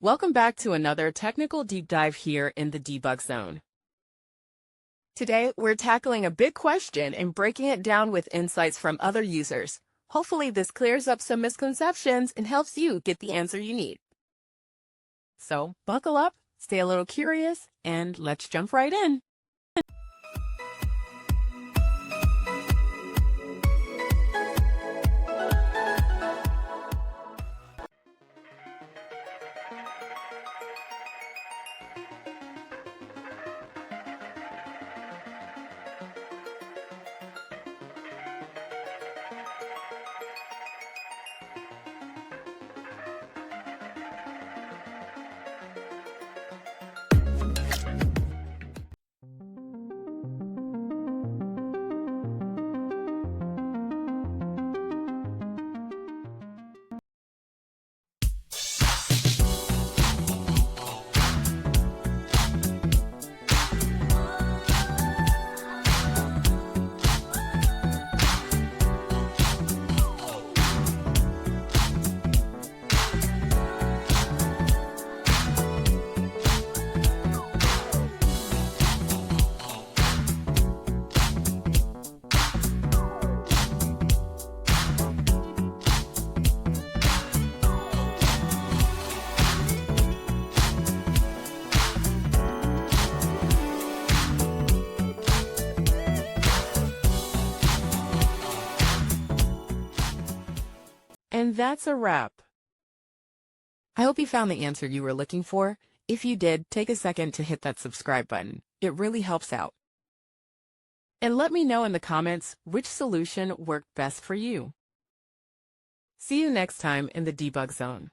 Welcome back to another technical deep dive here in the debug zone. Today, we're tackling a big question and breaking it down with insights from other users. Hopefully, this clears up some misconceptions and helps you get the answer you need. So, buckle up, stay a little curious, and let's jump right in. And that's a wrap. I hope you found the answer you were looking for. If you did, take a second to hit that subscribe button. It really helps out. And let me know in the comments which solution worked best for you. See you next time in the debug zone.